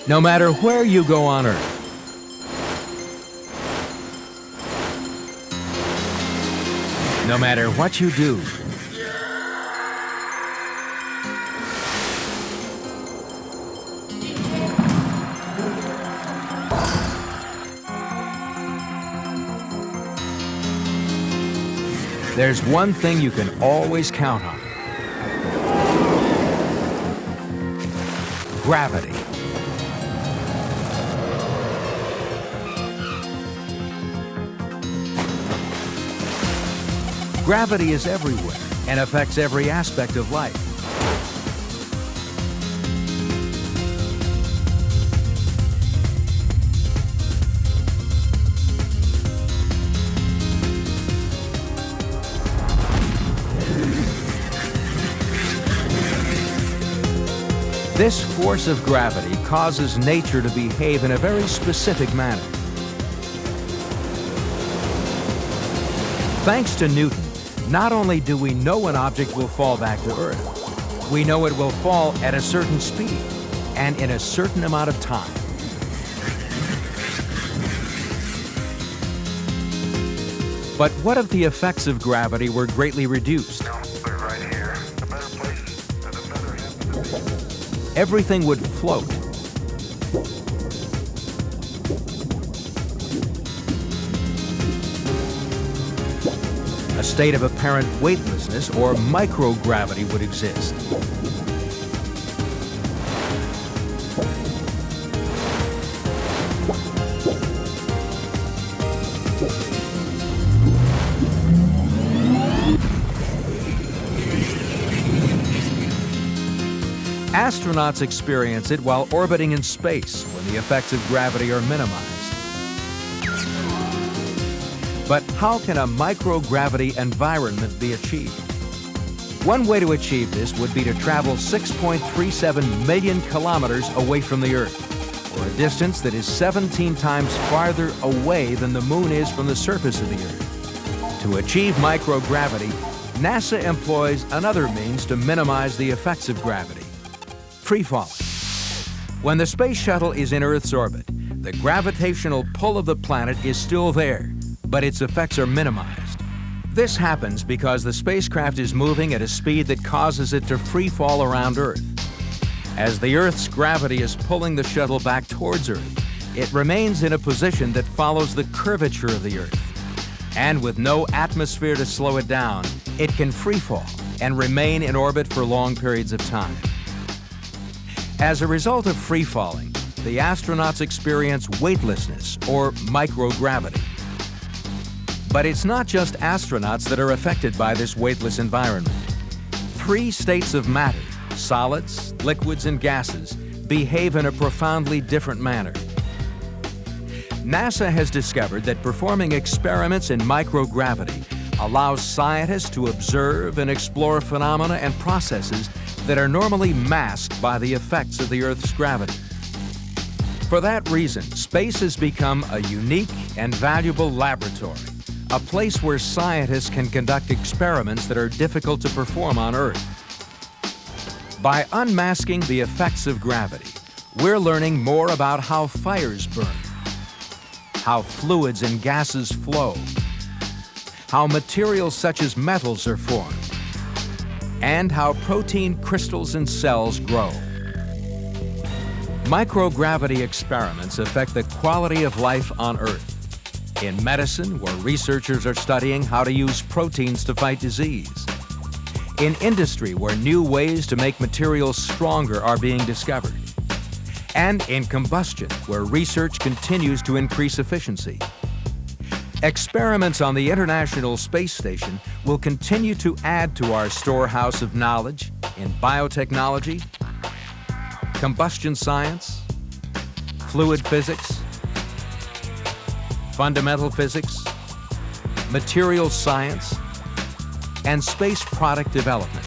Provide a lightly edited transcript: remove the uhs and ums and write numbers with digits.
No matter where you go on Earth, no matter what you do, there's one thing you can always count on: gravity. Gravity is everywhere and affects every aspect of life. This force of gravity causes nature to behave in a very specific manner. Thanks to Newton, not only do we know an object will fall back to Earth, we know it will fall at a certain speed and in a certain amount of time. But what if the effects of gravity were greatly reduced? Everything would float. A state of apparent weightlessness or microgravity would exist. Astronauts experience it while orbiting in space when the effects of gravity are minimized. But how can a microgravity environment be achieved? One way to achieve this would be to travel 6.37 million kilometers away from the Earth, or a distance that is 17 times farther away than the Moon is from the surface of the Earth. To achieve microgravity, NASA employs another means to minimize the effects of gravity: free-falling. When the space shuttle is in Earth's orbit, the gravitational pull of the planet is still there, but its effects are minimized. This happens because the spacecraft is moving at a speed that causes it to free fall around Earth. As the Earth's gravity is pulling the shuttle back towards Earth, it remains in a position that follows the curvature of the Earth. And with no atmosphere to slow it down, it can free fall and remain in orbit for long periods of time. As a result of free falling, the astronauts experience weightlessness or microgravity. But it's not just astronauts that are affected by this weightless environment. 3 states of matter, solids, liquids, and gases, behave in a profoundly different manner. NASA has discovered that performing experiments in microgravity allows scientists to observe and explore phenomena and processes that are normally masked by the effects of the Earth's gravity. For that reason, space has become a unique and valuable laboratory, a place where scientists can conduct experiments that are difficult to perform on Earth. By unmasking the effects of gravity, we're learning more about how fires burn, how fluids and gases flow, how materials such as metals are formed, and how protein crystals and cells grow. Microgravity experiments affect the quality of life on Earth. In medicine, where researchers are studying how to use proteins to fight disease. In industry, where new ways to make materials stronger are being discovered. And in combustion, where research continues to increase efficiency. Experiments on the International Space Station will continue to add to our storehouse of knowledge in biotechnology, combustion science, fluid physics, fundamental physics, materials science, and space product development.